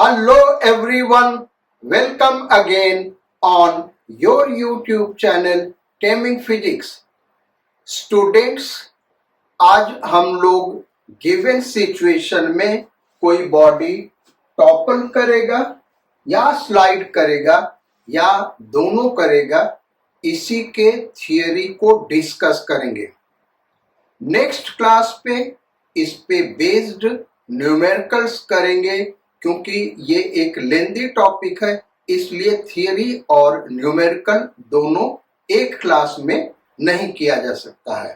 Hello everyone, welcome again on your YouTube channel Taming Physics. Students, आज हम लोग given situation में कोई बॉडी टॉपल करेगा या स्लाइड करेगा या दोनों करेगा, इसी के थियरी को डिस्कस करेंगे। नेक्स्ट क्लास पे इस पे बेस्ड न्यूमेरिकल्स करेंगे, क्योंकि ये एक लेंदी टॉपिक है, इसलिए थियरी और न्यूमेरिकल दोनों एक क्लास में नहीं किया जा सकता है।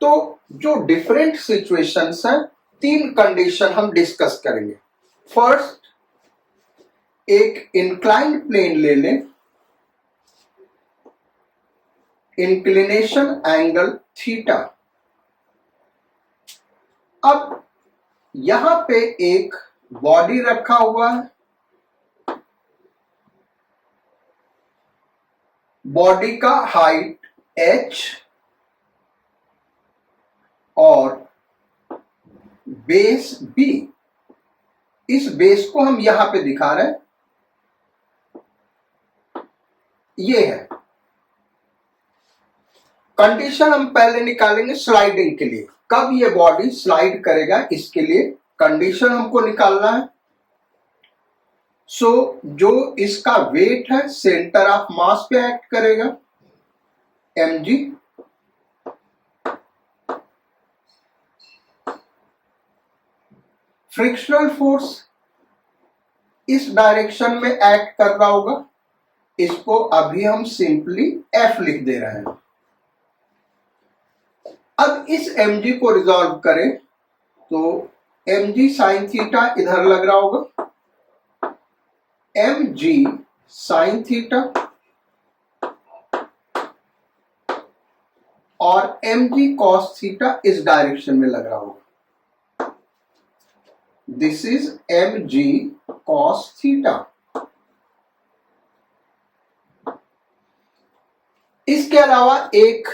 तो जो डिफरेंट सिचुएशंस हैं, तीन कंडीशन हम डिस्कस करेंगे। फर्स्ट, एक इंक्लाइंड प्लेन ले लें, इंक्लिनेशन एंगल थीटा। अब यहां पे एक बॉडी रखा हुआ है, बॉडी का हाइट h और बेस b। इस बेस को हम यहां पे दिखा रहे हैं, ये है। कंडीशन हम पहले निकालेंगे स्लाइडिंग के लिए, कब ये बॉडी स्लाइड करेगा इसके लिए कंडीशन हमको निकालना है। जो इसका वेट है सेंटर ऑफ मास पे एक्ट करेगा, mg, फ्रिक्शनल फोर्स इस डायरेक्शन में एक्ट कर रहा होगा, इसको अभी हम सिंपली F लिख दे रहे हैं। अब इस mg को रिजॉल्व करें तो mg साइन थीटा इधर लग रहा होगा, mg साइन थीटा और mg कॉस थीटा इस डायरेक्शन में लग रहा होगा। This is mg cos theta. इसके अलावा एक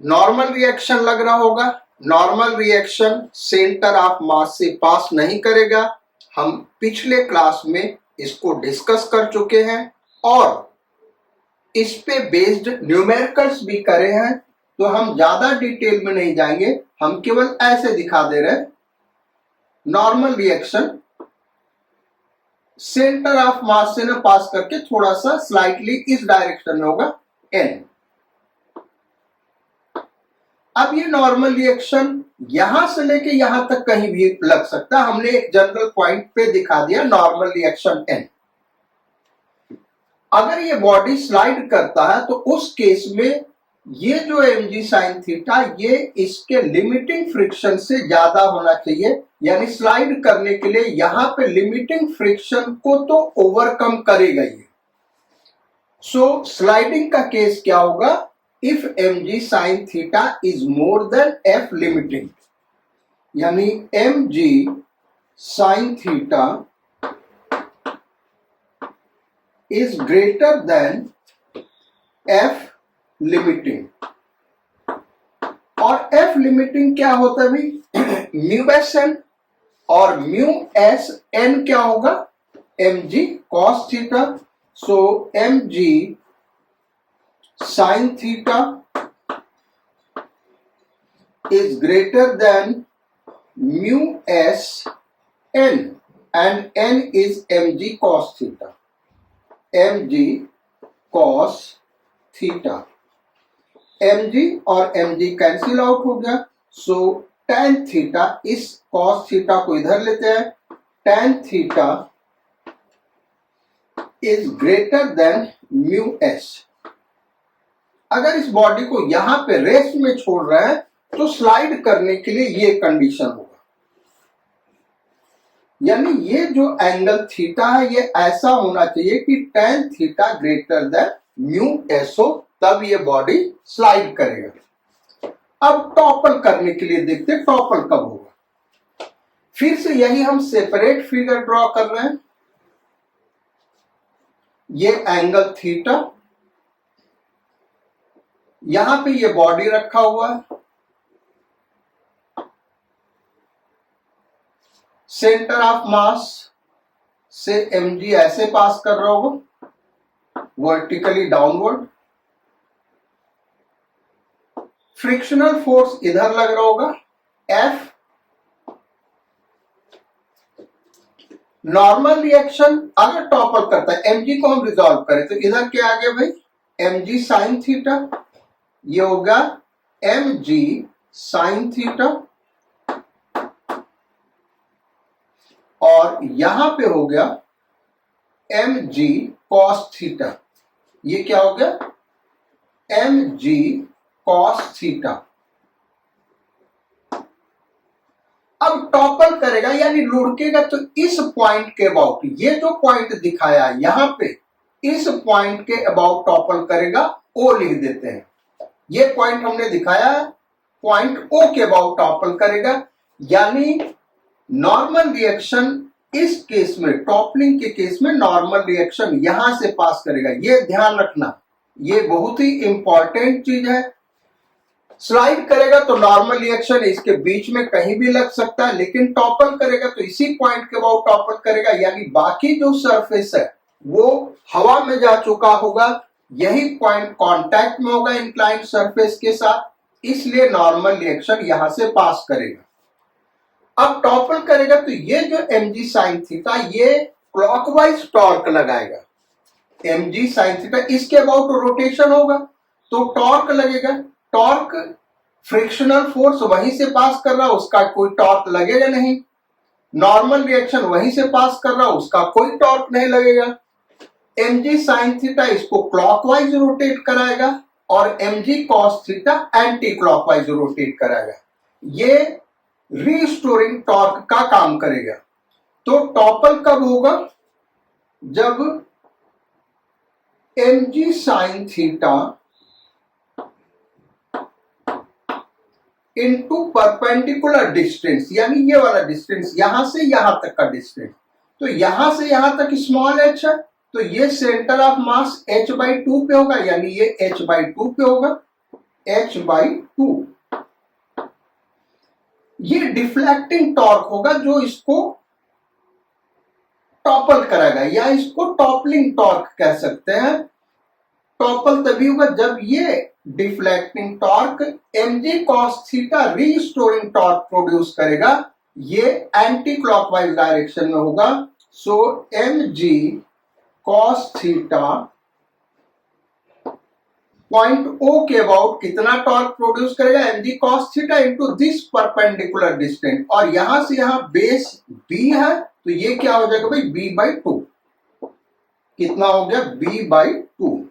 नॉर्मल रिएक्शन लग रहा होगा। Normal reaction centre of mass से पास नहीं करेगा, हम पिछले क्लास में इसको डिस्कस कर चुके हैं और इस पे बेस्ड न्यूमेरिकल्स भी करे हैं, तो हम ज्यादा डिटेल में नहीं जाएंगे, हम केवल ऐसे दिखा दे रहे हैं। Normal reaction centre of mass से ना पास करके थोड़ा सा स्लाइटली इस डायरेक्शन में होगा n। अब ये नॉर्मल रिएक्शन यहां से लेके यहां तक कहीं भी लग सकता है, हमने एक जनरल पॉइंट पे दिखा दिया नॉर्मल रिएक्शन n। अगर ये बॉडी स्लाइड करता है तो उस केस में ये जो mg साइन थीटा ये इसके लिमिटिंग फ्रिक्शन से ज्यादा होना चाहिए, यानी स्लाइड करने के लिए यहां पे लिमिटिंग फ्रिक्शन को तो ओवरकम करेगा ये। सो स्लाइडिंग का केस क्या होगा, if mg sin theta is more than f limiting, यानी mg sin theta is greater than f limiting। और f limiting क्या होता है भाई, म्यू एस एन, और म्यू एस एन क्या होगा, mg cos theta। So mg sin theta is greater than mu s n and n is mg cos theta, mg cos theta। mg और mg cancel out हो गया, सो tan theta, इस cos theta को इधर लेते हैं, tan theta is greater than mu s। अगर इस बॉडी को यहां पे रेस्ट में छोड़ रहे हैं तो स्लाइड करने के लिए ये कंडीशन होगा, यानी ये जो एंगल थीटा है ये ऐसा होना चाहिए कि tan theta greater than mu S हो, तब ये बॉडी स्लाइड करेगा। अब टॉपल करने के लिए देखते हैं टॉपल कब होगा। फिर से यही हम सेपरेट फिगर ड्रॉ कर रहे हैं, ये एंगल थीटा, यहां पे ये बॉडी रखा हुआ है, सेंटर ऑफ मास से mg ऐसे पास कर रहा होगा वर्टिकली डाउनवर्ड, फ्रिक्शनल फोर्स इधर लग रहा होगा F, नॉर्मल रिएक्शन अगर टॉपल करता है mg को हम रिजॉल्व करें तो इधर क्या आ गया भाई mg साइन थीटा, ये होगा mg साइन थीटा, और यहां पे हो गया mg कॉस थीटा, ये क्या हो गया mg कॉस थीटा। अब टॉपल करेगा यानी लुढ़केगा तो इस पॉइंट के अबाउट, ये जो पॉइंट दिखाया यहां पे इस पॉइंट के अबाउट टॉपल करेगा, ओ लिख देते हैं। ये पॉइंट हमने दिखाया है, पॉइंट ओ के अबाउट टॉपल करेगा, यानी नॉर्मल रिएक्शन इस केस में, टॉपलिंग के केस में नॉर्मल रिएक्शन यहां से पास करेगा। ये ध्यान रखना, ये बहुत ही इंपॉर्टेंट चीज है। स्लाइड करेगा तो नॉर्मल रिएक्शन इसके बीच में कहीं भी लग सकता है, लेकिन टॉपल करेगा तो इसी पॉइंट के अबाउट टॉपल करेगा, यानी बाकी जो सरफेस है वो हवा में जा चुका होगा, यही पॉइंट कांटेक्ट में होगा इंक्लाइंड सरफेस के साथ, इसलिए नॉर्मल रिएक्शन यहां से पास करेगा। अब टॉपल करेगा तो ये जो mg साइन थीटा ये क्लॉकवाइज टॉर्क लगाएगा, mg साइन थीटा इसके अबाउट रोटेशन होगा तो टॉर्क लगेगा। टॉर्क फ्रिक्शनल फोर्स वहीं से पास कर रहा, उसका कोई टॉर्क लगेगा नहीं, नॉर्मल रिएक्शन वहीं से पास कर रहा, उसका कोई टॉर्क नहीं लगेगा। mg साइन थीटा इसको क्लॉकवाइज रोटेट कराएगा और mg cos theta anti clockwise rotate कराएगा, ये रीस्टोरिंग टॉर्क का काम करेगा। तो टॉपल कब होगा, जब mg sine theta into perpendicular distance, यानी ये वाला डिस्टेंस यहां से यहां तक का डिस्टेंस, तो यहां से यहां तक स्मॉल h है तो ये सेंटर ऑफ मास h/2 पे होगा, यानी ये h/2 पे होगा, h/2। ये डिफ्लेक्टिंग टॉर्क होगा जो इसको टॉपल कराएगा, या इसको टॉपलिंग टॉर्क कह सकते हैं। टॉपल तभी होगा जब ये deflecting torque mg cos theta restoring torque produce करेगा, ये एंटी क्लॉकवाइज डायरेक्शन में होगा। सो mg cos theta point O के अबाउट कितना टॉर्क प्रोड्यूस करेगा, mg cos theta into this perpendicular distance, और यहां से यहां बेस b है तो ये क्या हो जाएगा भाई b/2, कितना हो गया b/2।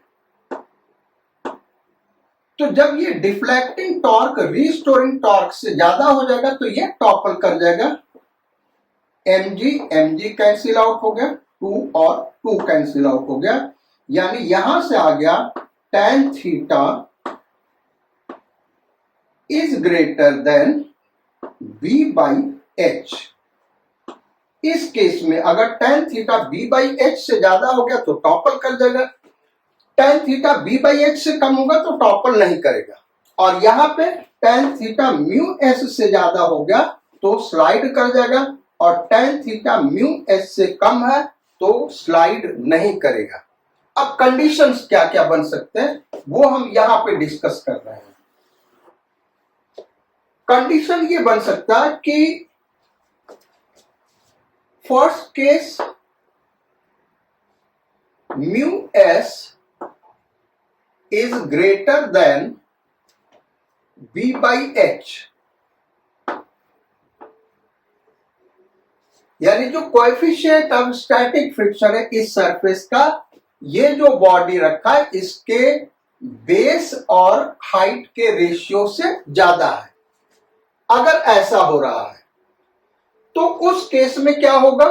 तो जब ये डिफ्लेक्टिंग टॉर्क रीस्टोरिंग टॉर्क से ज्यादा हो जाएगा तो ये टॉपल कर जाएगा, mg कैंसिल आउट हो गया, 2 और 2 कैंसिल आउट हो गया, यानी यहां से आ गया tan theta is greater then b/h। इस केस में अगर tan थीटा b/h से ज्यादा हो गया तो टॉपल कर जाएगा, tan थीटा b/h से कम होगा तो टॉपल नहीं करेगा, और यहां पे tan थीटा म्यू s से ज्यादा हो गया तो स्लाइड कर जाएगा, और tan थीटा म्यू s से कम है तो स्लाइड नहीं करेगा। अब कंडीशंस क्या क्या बन सकते हैं वो हम यहां पे डिस्कस कर रहे हैं। कंडीशन ये बन सकता है कि first case mu s is greater than b/h, यानी जो कोएफिशिएंट ऑफ स्टैटिक फ्रिक्शन है इस सरफेस का, ये जो बॉडी रखा है इसके बेस और हाइट के रेशियो से ज्यादा है। अगर ऐसा हो रहा है तो उस केस में क्या होगा,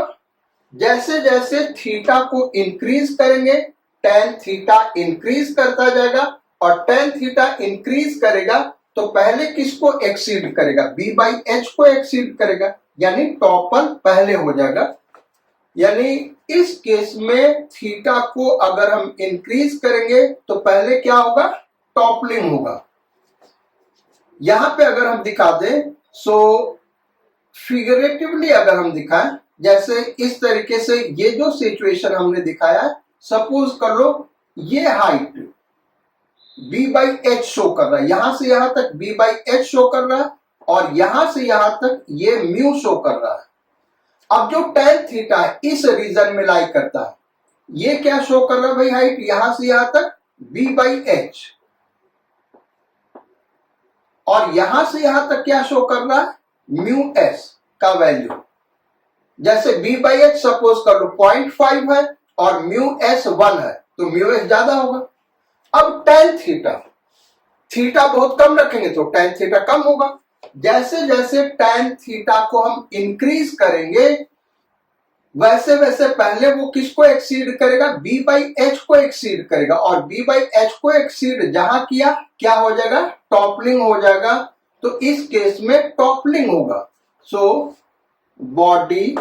जैसे जैसे थीटा को इंक्रीज करेंगे tan थीटा इंक्रीज करता जाएगा, और tan थीटा इंक्रीज करेगा तो पहले किसको एक्सीड करेगा, b/h को एक्सीड करेगा, यानी टॉपल पहले हो जाएगा। यानी इस केस में थीटा को अगर हम इंक्रीज करेंगे तो पहले क्या होगा, टॉपलिंग होगा। यहां पे अगर हम दिखा दें, सो फिगरेटिवली अगर हम दिखाएं, जैसे इस तरीके से ये जो सिचुएशन हमने दिखाया, सपोज कर लो ये height b by H show कर रहा है, यहां से यहां तक b बाई एच शो कर रहा है और यहां से यहां तक ये म्यू शो कर रहा है। अब जो tan थीटा है इस रीजन में लाई करता है, ये क्या शो कर रहा है भाई, हाइट यहां से यहां तक b बाई एच, और यहां से यहां तक क्या शो कर रहा है, म्यू एस का वैल्यू। जैसे b बाई एच सपोज कर लो 0.5 है और म्यू एस 1 है, तो म्यू एस ज्यादा होगा। अब tan थीटा, थीटा बहुत कम रखेंगे तो tan थीटा कम होगा। जैसे जैसे tan थीटा को हम इंक्रीज करेंगे वैसे वैसे पहले वो किसको एक्सीड करेगा, b बाई एच को एक्सीड करेगा, और b बाई एच को एक्सीड जहां किया क्या हो जाएगा, टॉपलिंग हो जाएगा। तो इस केस में टॉपलिंग होगा। So body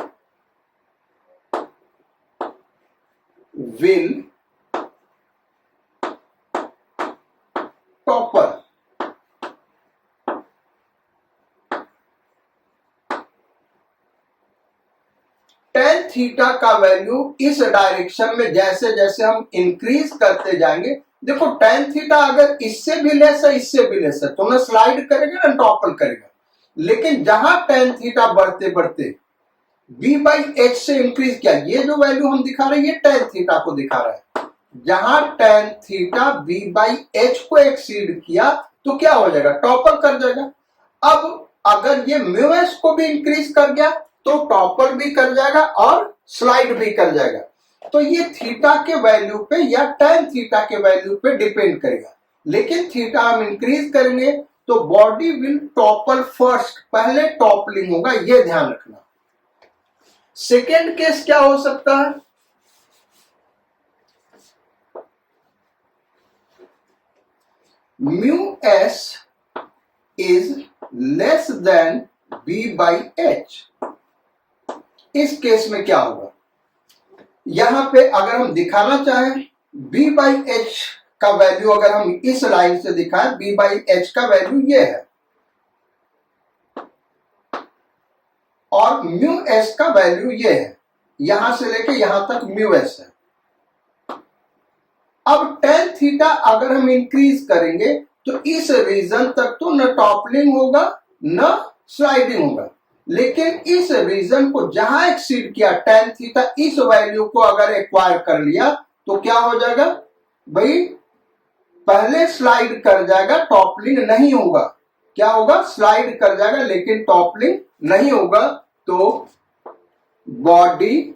will topper. tan theta का वैल्यू इस डायरेक्शन में जैसे जैसे हम इंक्रीज करते जाएंगे, देखो tan थीटा अगर इससे भी लेस है इससे भी लेस है तो ना स्लाइड करेगा ना टॉपल करेगा। लेकिन जहां tan थीटा बढ़ते बढ़ते b बाई एच से इंक्रीज किया, ये जो वैल्यू हम दिखा रहे हैं ये tan थीटा को दिखा रहा है, जहां tan theta b by H को एक्सीड किया तो क्या हो जाएगा, टॉपल कर जाएगा। अब अगर ये म्यू एस को भी इंक्रीज कर गया तो टॉपल भी कर जाएगा और स्लाइड भी कर जाएगा। तो ये थीटा के वैल्यू पे या tan थीटा के वैल्यू पे डिपेंड करेगा। लेकिन थीटा हम इंक्रीज करेंगे तो बॉडी विल टॉपल फर्स्ट, पहले टॉपलिंग होगा, ये ध्यान रखना। सेकेंड केस क्या हो सकता है, mu s is less then b by h. इस केस में क्या होगा, यहां पे अगर हम दिखाना चाहें b बाई एच का वैल्यू, अगर हम इस लाइन से दिखाएं b बाई एच का वैल्यू ये है और म्यू एस का वैल्यू ये है, यहां से लेके यहां तक म्यू एस है। अब tan थीटा अगर हम इंक्रीज करेंगे तो इस रीजन तक तो न टॉपलिंग होगा न स्लाइडिंग होगा। लेकिन इस रीजन को जहां एक्सीड किया tan थीटा, इस वैल्यू को अगर एक्वायर कर लिया तो क्या हो जाएगा भाई, पहले स्लाइड कर जाएगा, टॉपलिंग नहीं होगा। क्या होगा, स्लाइड कर जाएगा लेकिन टॉपलिंग नहीं होगा। तो बॉडी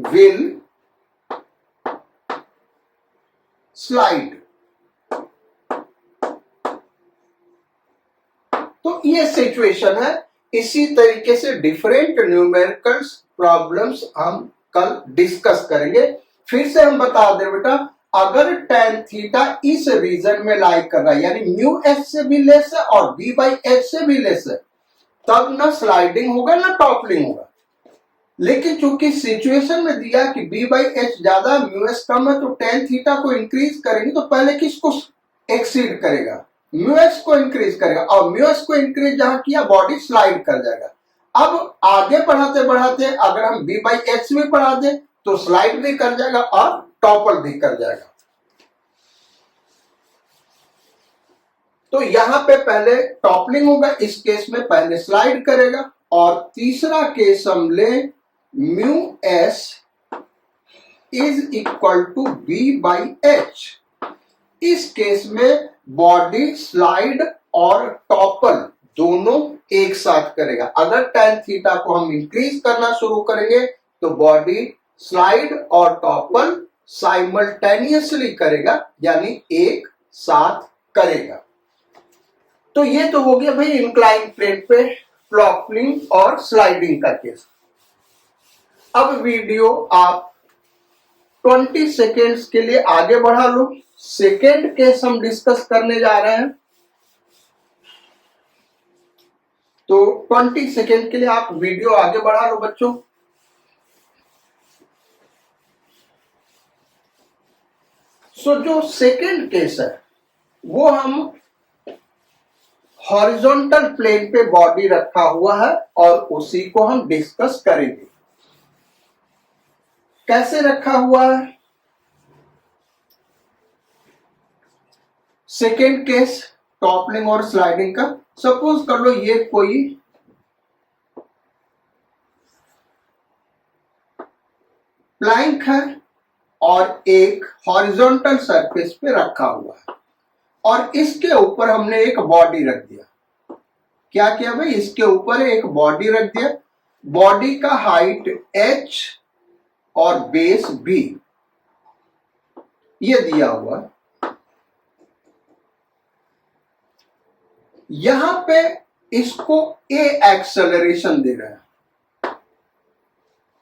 विल स्लाइड। तो ये सिचुएशन है। इसी तरीके से डिफरेंट न्यूमेरिकल्स प्रॉब्लम्स हम कल डिस्कस करेंगे। फिर से हम बता दें बेटा, अगर tan थीटा इस रीजन में लाई कर रहा है यानी म्यू एस से भी लेस है और b बाई एच से भी लेस है, तब ना स्लाइडिंग होगा ना टॉपलिंग होगा। लेकिन चूंकि सिचुएशन में दिया कि b बाई एच ज्यादा म्यू एस कम है, तो tan थीटा को इंक्रीज करेंगे तो पहले किसको एक्सीड करेगा, म्यू एस को इंक्रीज करेगा, और म्यू एस को इंक्रीज जहां किया बॉडी स्लाइड कर जाएगा। अब आगे बढ़ाते बढ़ाते अगर हम b बाई एच भी बढ़ा दें तो स्लाइड भी कर जाएगा और टॉपल भी कर जाएगा। तो यहां पे पहले टॉपलिंग होगा, इस केस में पहले स्लाइड करेगा। और तीसरा केस हम ले, mu s is equal to b by h. इस केस में बॉडी स्लाइड और टॉपल दोनों एक साथ करेगा। अगर tan थीटा को हम इंक्रीज करना शुरू करेंगे तो बॉडी स्लाइड और टॉपल साइमल्टेनियसली करेगा, यानी एक साथ करेगा। तो ये तो हो गया भाई इंक्लाइन प्लेन पे टॉपलिंग और स्लाइडिंग का केस। अब वीडियो आप 20 सेकेंड्स के लिए आगे बढ़ा लो। सेकेंड केस हम डिस्कस करने जा रहे हैं, तो 20 सेकेंड के लिए आप वीडियो आगे बढ़ा लो बच्चों। सो जो सेकेंड केस है वो हम हॉरिजॉन्टल प्लेन पे बॉडी रखा हुआ है और उसी को हम डिस्कस करेंगे। कैसे रखा हुआ है? सेकेंड केस टॉपलिंग और स्लाइडिंग का। सपोज कर लो ये कोई प्लैंक है और एक हॉरिजॉन्टल सरफेस पे रखा हुआ है और इसके ऊपर हमने एक बॉडी रख दिया। क्या किया भाई? इसके ऊपर एक बॉडी रख दिया। बॉडी का हाइट h और बेस b ये दिया हुआ। यहां पे इसको a एक्सेलरेशन दे रहा है,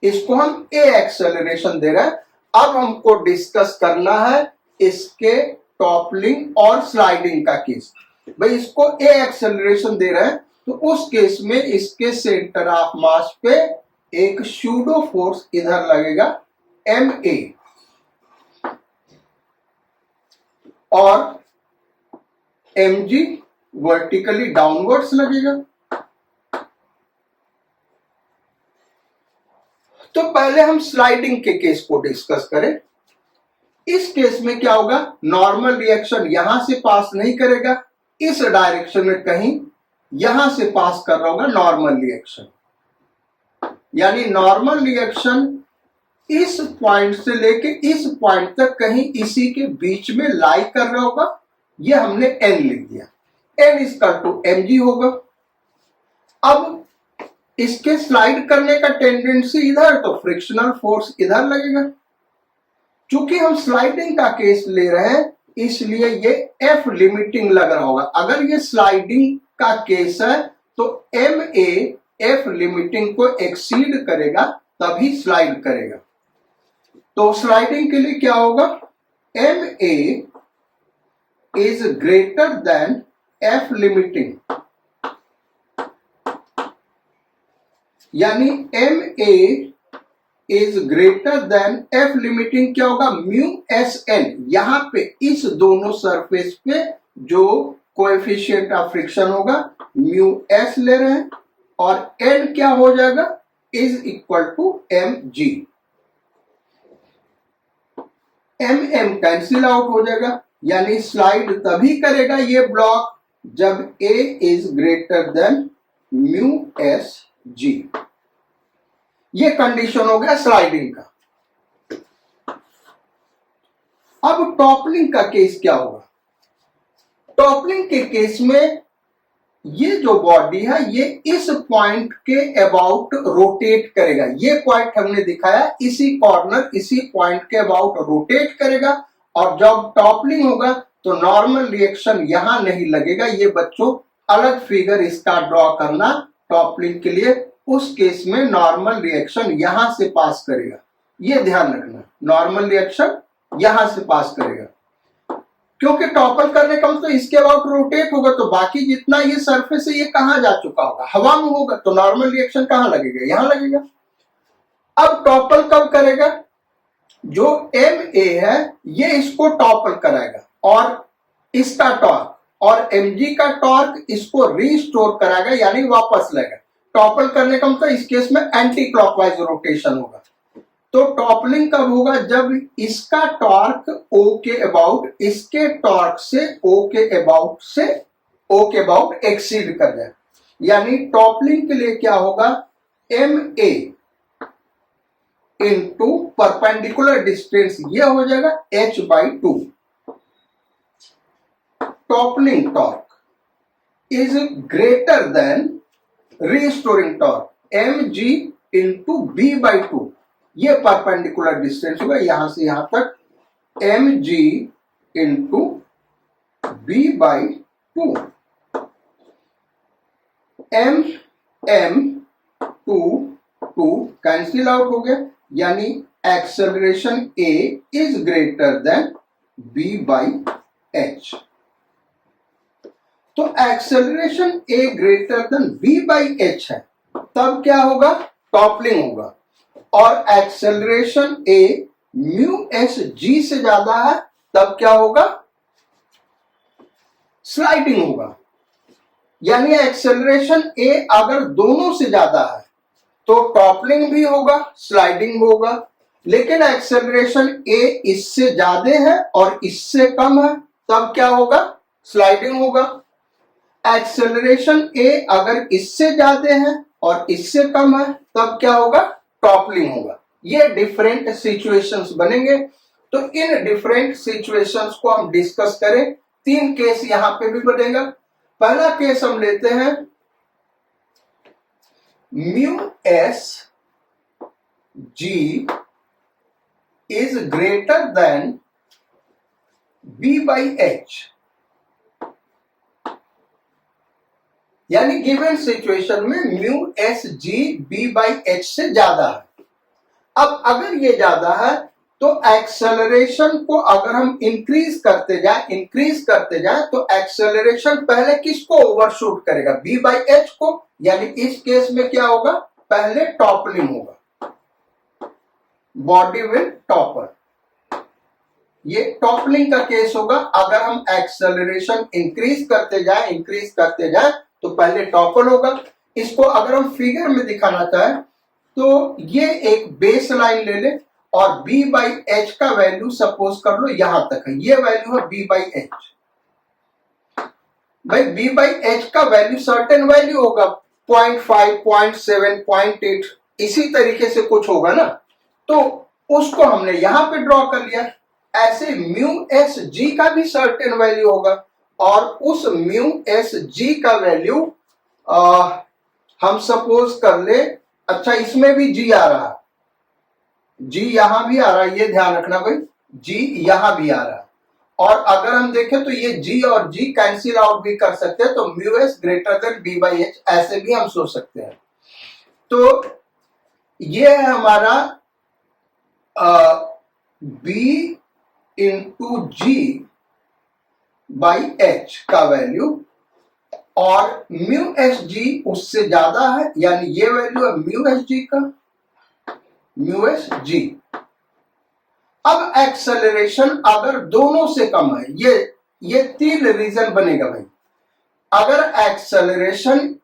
इसको हम a एक्सेलरेशन दे रहे हैं। अब हमको डिस्कस करना है इसके टॉपलिंग और स्लाइडिंग का केस। भाई इसको a एक्सेलरेशन दे रहे हैं तो उस केस में इसके सेंटर ऑफ मास पे एक सूडो फोर्स इधर लगेगा ma और mg वर्टिकली डाउनवर्ड्स लगेगा। तो पहले हम स्लाइडिंग के केस को डिस्कस करें। इस केस में क्या होगा? नॉर्मल रिएक्शन यहां से पास नहीं करेगा, इस डायरेक्शन में कहीं यहां से पास कर रहा होगा नॉर्मल रिएक्शन। यानी नॉर्मल रिएक्शन इस पॉइंट से लेके इस पॉइंट तक कहीं इसी के बीच में लाई कर रहा होगा। ये हमने n लिख दिया। n इक्वल टू mg होगा। अब इसके स्लाइड करने का टेंडेंसी इधर, तो फ्रिक्शनल फोर्स इधर लगेगा। चूंकि हम स्लाइडिंग का केस ले रहे हैं इसलिए ये F लिमिटिंग लग रहा होगा। अगर ये स्लाइडिंग का केस है तो MA F लिमिटिंग को एक्सीड करेगा तभी स्लाइड करेगा। तो स्लाइडिंग के लिए क्या होगा? MA is greater than F limiting, यानी MA is greater than F limiting क्या होगा? Mu SN। यहां पे इस दोनों सरफेस पे जो कोएफिशिएंट ऑफ फ्रिक्शन होगा म्यू S ले रहे हैं और N क्या हो जाएगा? Is equal to mg। mm cancel out हो जाएगा, यानी स्लाइड तभी करेगा ये ब्लॉक जब A is greater then mu SG। ये कंडीशन हो गया स्लाइडिंग का। अब टॉपलिंग का केस क्या होगा? टॉपलिंग के केस में ये जो बॉडी है ये इस पॉइंट के अबाउट रोटेट करेगा। ये पॉइंट हमने दिखाया, इसी कॉर्नर इसी पॉइंट के अबाउट रोटेट करेगा और जब टॉपलिंग होगा तो नॉर्मल रिएक्शन यहां नहीं लगेगा। ये बच्चों अलग फिगर इसका ड्रॉ करना टॉपलिंग के लिए। उस केस में नॉर्मल रिएक्शन यहां से पास करेगा, ये ध्यान रखना। नॉर्मल रिएक्शन यहां से पास करेगा क्योंकि टॉपल करने का मतलब इसके अबाउट रोटेट होगा, तो बाकी जितना ये सरफेस है ये कहां जा चुका होगा? हवा में होगा, तो नॉर्मल रिएक्शन कहां लगेगा? यहां लगेगा। अब टॉपल कब करेगा? जो MA है ये इसको टॉपल कराएगा और इसका टॉर्क और mg का टॉर्क इसको रीस्टोर कराएगा, यानी वापस लाएगा। टॉपल करने का मतलब इस केस में एंटी क्लॉकवाइज रोटेशन होगा। तो टॉपलिंग कब होगा? जब इसका टॉर्क O के अबाउट इसके टॉर्क से O के अबाउट एक्सीड कर जाए। यानी टॉपलिंग के लिए क्या होगा? MA इंटू परपेंडिकुलर डिस्टेंस ये हो जाएगा h/2। Toppling torque is greater then restoring torque mg into b/2। ये परपेंडिकुलर डिस्टेंस होगा यहां से यहां तक, mg into b/2। m cancel out हो गया, यानी acceleration A is greater then b/h। तो acceleration A greater than b/h है, तब क्या होगा? टॉपलिंग होगा। और एक्सेलरेशन A म्यू SG से ज्यादा है, तब क्या होगा? स्लाइडिंग होगा। यानी एक्सेलरेशन ए अगर दोनों से ज्यादा है तो टॉपलिंग भी होगा, स्लाइडिंग होगा। लेकिन एक्सेलरेशन ए इससे ज्यादा है और इससे कम है, तब क्या होगा? स्लाइडिंग होगा। एक्सेलरेशन ए अगर इससे ज्यादा है और इससे कम है, तब क्या होगा? टॉपलिंग होगा। ये डिफरेंट सिचुएशंस बनेंगे। तो इन डिफरेंट सिचुएशंस को हम डिस्कस करें। 3 केस यहां पे भी बनेगा। पहला केस हम लेते हैं, mu s g is greater than b by h. यानी गिवन सिचुएशन में mu s g b by h से ज्यादा है। अब अगर ये ज्यादा है तो एक्सेलरेशन को अगर हम इंक्रीज करते जाए तो एक्सेलरेशन पहले किसको ओवरशूट करेगा? बी बाई एच को। यानी इस केस में क्या होगा? पहले टॉपलिंग होगा, बॉडी विल टॉपर। ये टॉपलिंग का केस होगा। अगर हम एक्सेलरेशन इंक्रीज करते जाए तो पहले टॉपल होगा। इसको अगर हम फिगर में दिखाना चाहें तो ये एक बेस लाइन ले ले और b बाई एच का वैल्यू सपोज कर लो यहां तक है। ये वैल्यू है b बाई एच। भाई b बाई एच का वैल्यू सर्टेन वैल्यू होगा, 0.5, 0.7, 0.8 इसी तरीके से कुछ होगा ना। तो उसको हमने यहां पे ड्रॉ कर लिया। ऐसे म्यू एस जी का भी सर्टेन वैल्यू होगा और उस म्यू एस जी का वैल्यू हम सपोज कर ले, अच्छा इसमें भी जी आ रहा है, जी यहां भी आ रहा है, ये ध्यान रखना भाई, जी यहां भी आ रहा है। और अगर हम देखें तो ये जी और जी कैंसिल आउट भी कर सकते हैं, तो mu s greater than b by h ऐसे भी हम सोच सकते हैं। तो ये है हमारा b into g by h का वैल्यू और म्यू एस जी उससे ज्यादा है, यानी ये वैल्यू है म्यू एस जी का, म्यू एस जी। अब एक्सेलरेशन अगर दोनों से कम है, ये 3 रीजन बनेगा भाई। अगर एक्सेलरेशन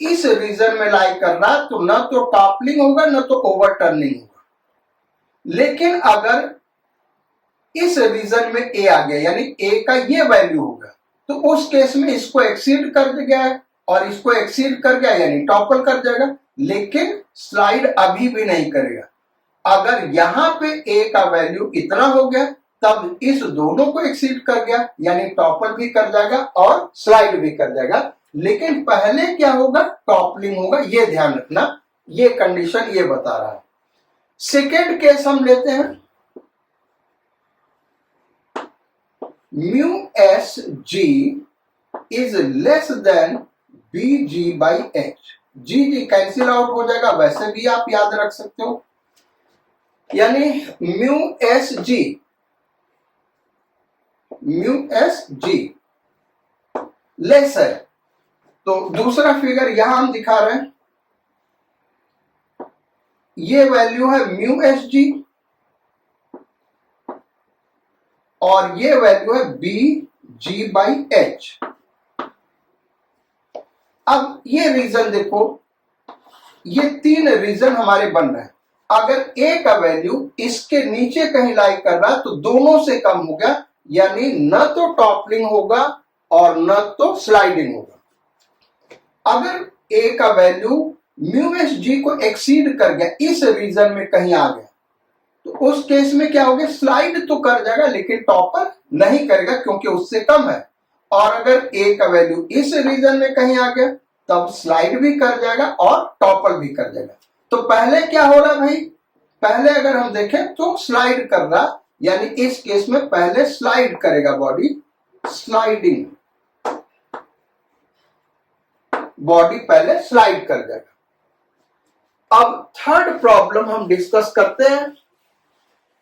इस रीजन में लाई कर रहा तो ना तो टॉपलिंग होगा ना तो ओवरटर्निंग होगा। लेकिन अगर इस रीजन में ए आ गया, यानी ए का ये वैल्यू होगा, तो उस केस में इसको एक्सीड कर गया है और इसको एक्सीड कर गया, यानी टॉपल कर जाएगा। लेकिन स्लाइड अभी भी नहीं करेगा। अगर यहां पे ए का वैल्यू इतना हो गया तब इस दोनों को एक्सीड कर गया, यानी टॉपल भी कर जाएगा और स्लाइड भी कर जाएगा। लेकिन पहले क्या होगा? टॉपलिंग होगा। ये ध्यान रखना, ये कंडीशन ये बता रहा है। सेकेंड केस हम लेते हैं, mu s g is less than b g by h. G g cancel out हो जाएगा, वैसे भी आप याद रख सकते हो। यानी म्यू एस जी लेस है। तो दूसरा फिगर यहां हम दिखा रहे हैं, ये वैल्यू है म्यू एस जी और ये वैल्यू है बी जी बाई एच। अब ये रीजन देखो, ये 3 रीजन हमारे बन रहे हैं। अगर ए का वैल्यू इसके नीचे कहीं लाई कर रहा है तो दोनों से कम हो गया, यानी न तो टॉपलिंग होगा और न तो स्लाइडिंग होगा। अगर ए का वैल्यू म्यू एस जी को एक्सीड कर गया, इस रीजन में कहीं आ गया, तो उस केस में क्या हो गया? स्लाइड तो कर जाएगा लेकिन टॉपल नहीं करेगा क्योंकि उससे कम है। और अगर ए का वैल्यू इस रीजन में कहीं आ गया तब स्लाइड भी कर जाएगा और टॉपल भी कर जाएगा। तो पहले क्या हो रहा भाई? पहले अगर हम देखें तो स्लाइड कर रहा, यानी इस केस में पहले स्लाइड करेगा बॉडी, स्लाइडिंग, बॉडी पहले स्लाइड कर जाएगा। अब थर्ड प्रॉब्लम हम डिस्कस करते हैं।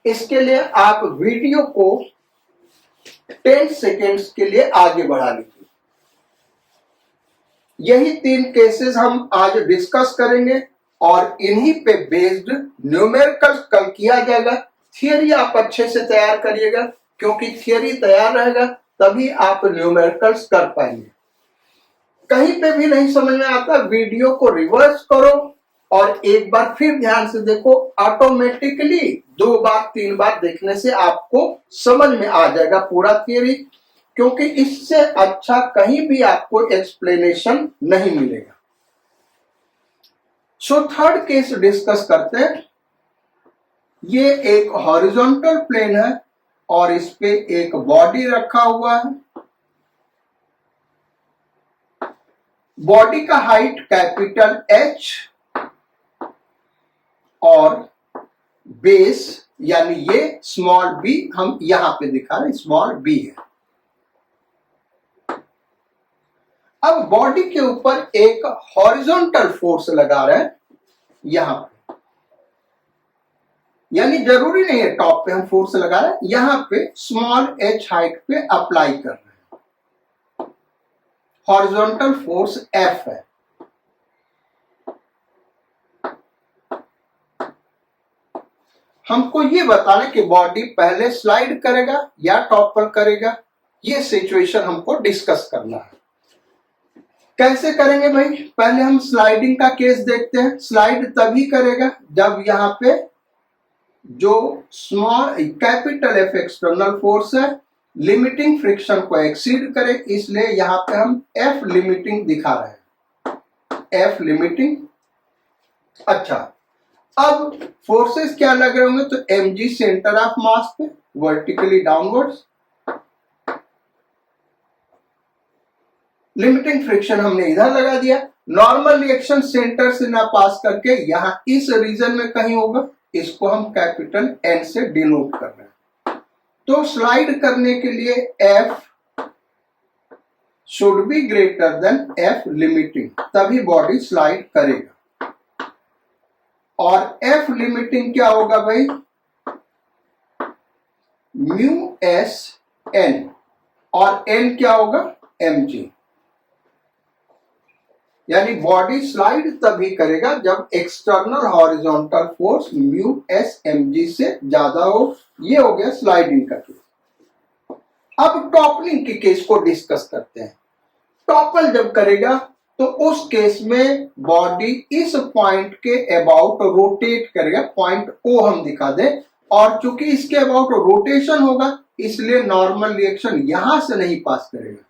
इसके लिए आप वीडियो को 10 सेकेंड्स के लिए आगे बढ़ा लीजिए। यही 3 केसेस हम आज डिस्कस करेंगे और इन्हीं पे बेस्ड न्यूमेरिकल्स कल किया जाएगा। थियरी आप अच्छे से तैयार करिएगा, क्योंकि थियरी तैयार रहेगा तभी आप न्यूमेरिकल्स कर पाएंगे। कहीं पे भी नहीं समझ में आता, वीडियो को रिवर्स करो और एक बार फिर ध्यान से देखो। ऑटोमेटिकली 2 बार 3 बार देखने से आपको समझ में आ जाएगा पूरा थियरी, क्योंकि इससे अच्छा कहीं भी आपको एक्सप्लेनेशन नहीं मिलेगा। सो थर्ड केस डिस्कस करते हैं। ये एक हॉरिजॉन्टल प्लेन है और इस पे एक बॉडी रखा हुआ है। बॉडी का हाइट कैपिटल H और बेस यानी ये स्मॉल b, हम यहां पे दिखा रहे हैं स्मॉल b है। अब बॉडी के ऊपर एक हॉरिजॉन्टल फोर्स लगा रहे हैं यहां पे, यानी जरूरी नहीं है टॉप पे हम फोर्स लगा रहे हैं, यहां पे स्मॉल h हाइट पे अप्लाई कर रहे हैं। हॉरिजॉन्टल फोर्स F है। हमको ये बताना कि बॉडी पहले स्लाइड करेगा या टॉपल करेगा, ये सिचुएशन हमको डिस्कस करना है। कैसे करेंगे भाई? पहले हम स्लाइडिंग का केस देखते हैं। स्लाइड तभी करेगा जब यहाँ पे जो small capital F external force है लिमिटिंग फ्रिक्शन को एक्सीड करे, इसलिए यहाँ पे हम F लिमिटिंग दिखा रहे हैं, F लिमिटिंग। अच्छा, अब फोर्सेस क्या लग रहे होंगे? तो mg सेंटर ऑफ मास पे वर्टिकली डाउनवर्ड्स, लिमिटिंग फ्रिक्शन हमने इधर लगा दिया। नॉर्मल रिएक्शन सेंटर से ना पास करके यहां इस रीजन में कहीं होगा, इसको हम कैपिटल N से डिनोट कर रहे हैं। तो स्लाइड करने के लिए F should be greater than F limiting, तभी बॉडी स्लाइड करेगा। और F लिमिटिंग क्या होगा भाई? म्यू एस N, और N क्या होगा? mg। यानी बॉडी स्लाइड तभी करेगा जब external horizontal force mu S mg से ज्यादा हो। ये हो गया स्लाइडिंग का केस। अब टॉपलिंग के केस को डिस्कस करते हैं। टॉपल जब करेगा तो उस केस में बॉडी इस पॉइंट के अबाउट रोटेट करेगा, पॉइंट O हम दिखा दें, और चूंकि इसके अबाउट रोटेशन होगा इसलिए नॉर्मल रिएक्शन यहां से नहीं पास करेगा।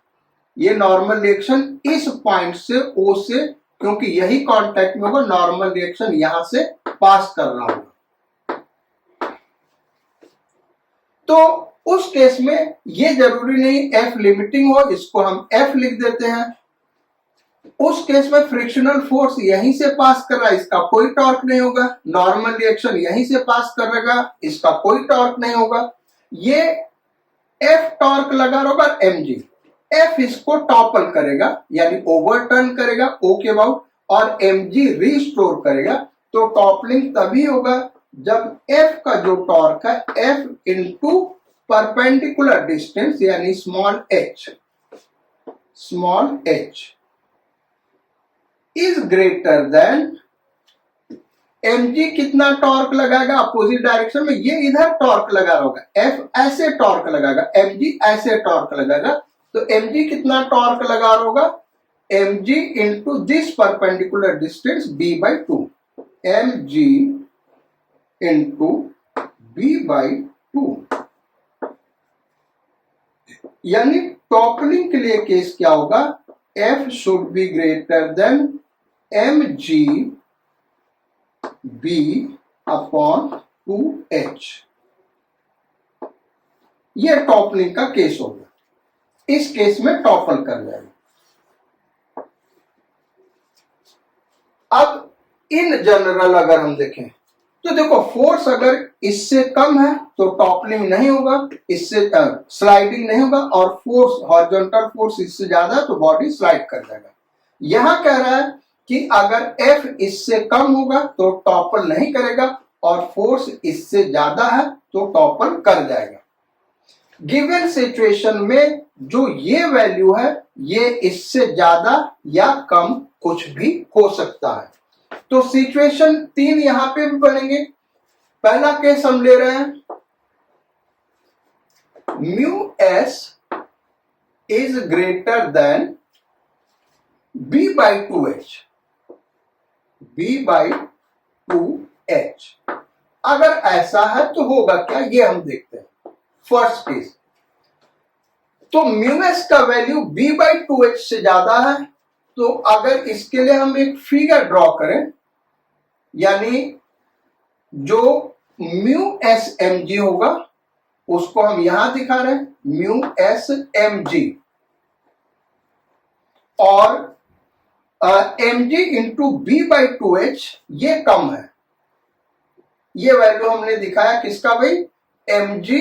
ये नॉर्मल रिएक्शन इस पॉइंट से O से, क्योंकि यही कांटेक्ट में होगा, नॉर्मल रिएक्शन यहां से पास कर रहा होगा। तो उस केस में ये जरूरी नहीं F लिमिटिंग हो, इसको हम F लिख देते हैं। उस केस में फ्रिक्शनल फोर्स यहीं से पास कर रहा है, इसका कोई टॉर्क नहीं होगा। नॉर्मल रिएक्शन यहीं से पास करेगा, इसका कोई टॉर्क नहीं होगा। ये F टॉर्क लगा होगा mg, F इसको टॉपल करेगा यानी ओवरटर्न करेगा O के अबाउट, और mg रिस्टोर करेगा। तो टॉपलिंग तभी होगा जब F का जो टॉर्क है F इंटू परपेंडिकुलर डिस्टेंस यानी small h is greater then mg। कितना टॉर्क लगाएगा अपोजिट डायरेक्शन में? ये इधर टॉर्क लगा होगा, F ऐसे टॉर्क लगाएगा, mg ऐसे टॉर्क लगाएगा। तो mg कितना टॉर्क लगा होगा? mg into this perpendicular distance b/2, mg into b/2। यानी टॉपलिंग के लिए केस क्या होगा? F should be greater than mg b/2h। ये टॉपलिंग का केस होगा। इस केस में टॉपल कर जाएगा। अब इन जनरल अगर हम देखें तो देखो, फोर्स अगर इससे कम है तो टॉपलिंग नहीं होगा, इससे स्लाइडिंग नहीं होगा, और फोर्स हॉरिजॉन्टल फोर्स इससे ज्यादा है तो बॉडी स्लाइड कर जाएगा। यहां कह रहा है कि अगर F इससे कम होगा तो टॉपल नहीं करेगा, और फोर्स इससे ज्यादा है तो टॉपल कर जाएगा। गिवन सिचुएशन में जो ये वैल्यू है ये इससे ज्यादा या कम कुछ भी हो सकता है। तो सिचुएशन 3 यहां पे भी बनेंगे। पहला केस हम ले रहे हैं, mu s is greater then B/2H, B/2H। अगर ऐसा है तो होगा क्या, ये हम देखते हैं। फर्स्ट केस, तो म्यूएस का वैल्यू B/2H से ज्यादा है, तो अगर इसके लिए हम एक फिगर ड्रॉ करें, यानी जो म्यू एस एम जी होगा उसको हम यहां दिखा रहे हैं, म्यू एस एम जी, और एम जी इंटू B/2H ये कम है। ये वैल्यू हमने दिखाया किसका भाई, एम जी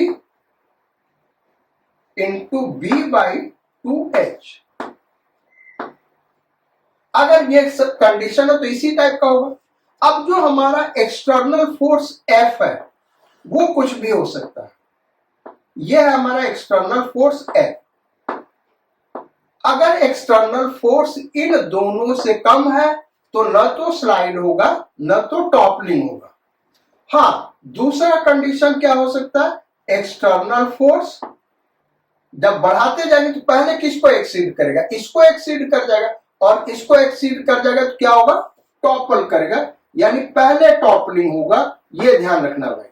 इंटू B/2H। अगर ये सब कंडीशन है तो इसी टाइप का होगा। अब जो हमारा एक्सटर्नल फोर्स F है वो कुछ भी हो सकता है। यह है हमारा एक्सटर्नल फोर्स F। अगर एक्सटर्नल फोर्स इन दोनों से कम है तो न तो स्लाइड होगा न तो टॉपलिंग होगा। हाँ, दूसरा कंडीशन क्या हो सकता है, एक्सटर्नल फोर्स जब बढ़ाते जाएंगे तो पहले किसको एक्सीड करेगा, इसको एक्सीड कर जाएगा, और इसको एक्सीड कर जाएगा तो क्या होगा, टॉपल करेगा, यानी पहले टॉपलिंग होगा। ये ध्यान रखना भाई,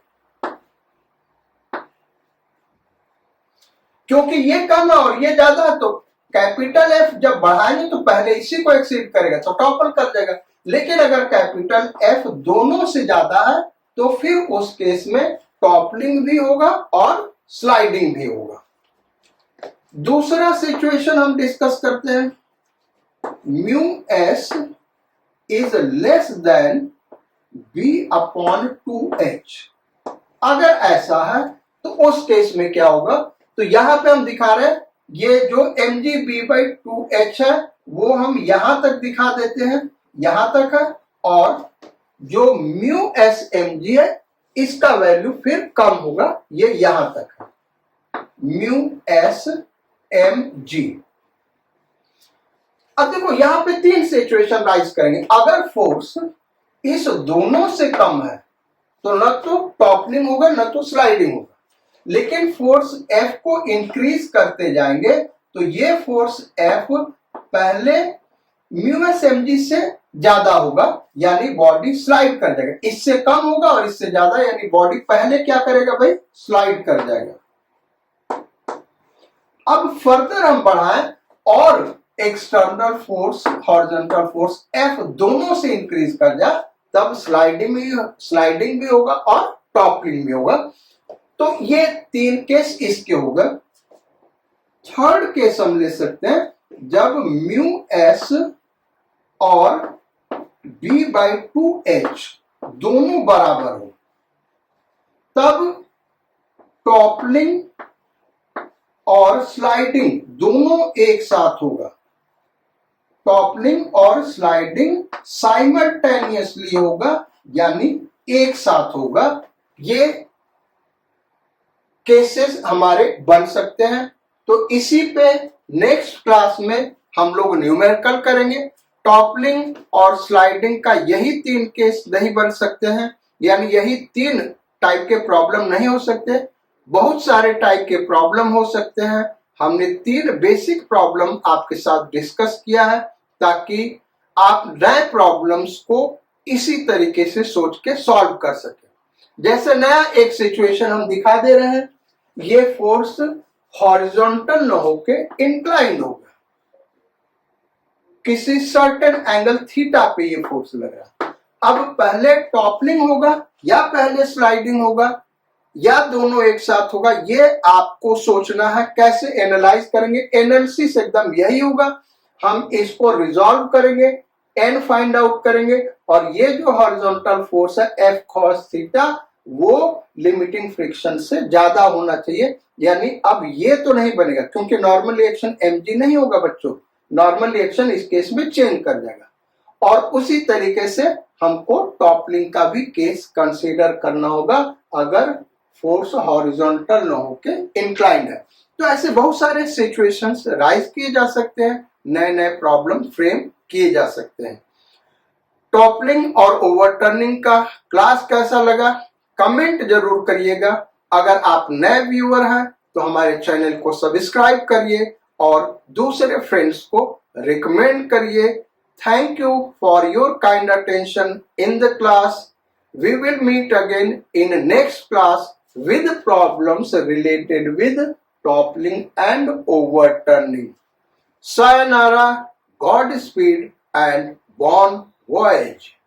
क्योंकि ये कम है और ये ज्यादा है, तो कैपिटल एफ जब बढ़ाएंगे तो पहले इसी को एक्सीड करेगा तो टॉपल कर जाएगा। लेकिन अगर कैपिटल एफ दोनों से ज्यादा है तो फिर उस केस में टॉपलिंग भी होगा और स्लाइडिंग भी होगा। दूसरा सिचुएशन हम डिस्कस करते हैं, mu s is less then B/2H। अगर ऐसा है तो उस केस में क्या होगा, तो यहां पे हम दिखा रहे हैं ये जो mg B/2H है वो हम यहां तक दिखा देते हैं, यहां तक है, और जो म्यू एस एम जी है इसका वैल्यू फिर कम होगा, ये यहां तक है, म्यू एस एम जी। अब देखो यहां पे तीन सिचुएशन राइज करेंगे। अगर फोर्स इस दोनों से कम है तो न तो टॉपलिंग होगा न तो स्लाइडिंग होगा, लेकिन फोर्स F को इंक्रीज करते जाएंगे तो ये फोर्स F पहले म्यू एस एम जी से ज्यादा होगा, यानी बॉडी स्लाइड कर जाएगा। इससे कम होगा और इससे ज्यादा, यानी बॉडी पहले क्या करेगा भाई, स्लाइड कर जाएगा। अब फर्दर हम बढ़ाएं और external force horizontal force F दोनों से इंक्रीज कर जाए, तब स्लाइडिंग भी होगा और टॉपलिंग भी होगा। तो ये तीन केस इसके होगा। थर्ड केस हम ले सकते हैं जब म्यू एस और B/2H दोनों बराबर हो, तब टॉपलिंग और स्लाइडिंग दोनों एक साथ होगा। टॉपलिंग और स्लाइडिंग साइमल्टेनियसली होगा, यानी एक साथ होगा। ये केसेस हमारे बन सकते हैं। तो इसी पे नेक्स्ट क्लास में हम लोग न्यूमेरिकल करेंगे। टॉपलिंग और स्लाइडिंग का यही तीन केस नहीं बन सकते हैं, यानी यही तीन टाइप के प्रॉब्लम नहीं हो सकते, बहुत सारे टाइप के प्रॉब्लम हो सकते हैं। हमने तीन बेसिक प्रॉब्लम आपके साथ डिस्कस किया है ताकि आप नए प्रॉब्लम्स को इसी तरीके से सोच के सॉल्व कर सके। जैसे नया एक सिचुएशन हम दिखा दे रहे हैं, ये फोर्स हॉरिजॉन्टल न होके इंक्लाइंड होगा, किसी सर्टेन एंगल थीटा पे ये फोर्स लग रहा है। अब पहले टॉपलिंग होगा या पहले स्लाइडिंग होगा या दोनों एक साथ होगा, ये आपको सोचना है। कैसे एनालाइज करेंगे, एनालिसिस एकदम यही होगा। हम इसको रिजॉल्व करेंगे, एन फाइंड आउट करेंगे, और ये जो हॉरिजॉन्टल फोर्स है एफ कॉस थीटा वो लिमिटिंग फ्रिक्शन से ज्यादा होना चाहिए। यानी अब ये तो नहीं बनेगा क्योंकि नॉर्मल रिएक्शन mg नहीं होगा बच्चों, नॉर्मल रिएक्शन इस केस में चेंज कर जाएगा। और उसी तरीके से हमको टॉपलिंग का भी केस कंसीडर करना होगा अगर फोर्स हॉरिजॉन्टल न होके इंक्लाइंड है। तो ऐसे बहुत सारे सिचुएशंस राइज किए जा सकते हैं, नए नए प्रॉब्लम फ्रेम किए जा सकते हैं। टॉपलिंग और ओवरटर्निंग का क्लास कैसा लगा कमेंट जरूर करिएगा। अगर आप नए व्यूअर हैं तो हमारे चैनल को सब्सक्राइब करिए और दूसरे फ्रेंड्स को रिकमेंड करिए Thank you for your kind attention in the class. We will meet again in next class with problems related with toppling and overturning. Sayonara, Godspeed and bon voyage.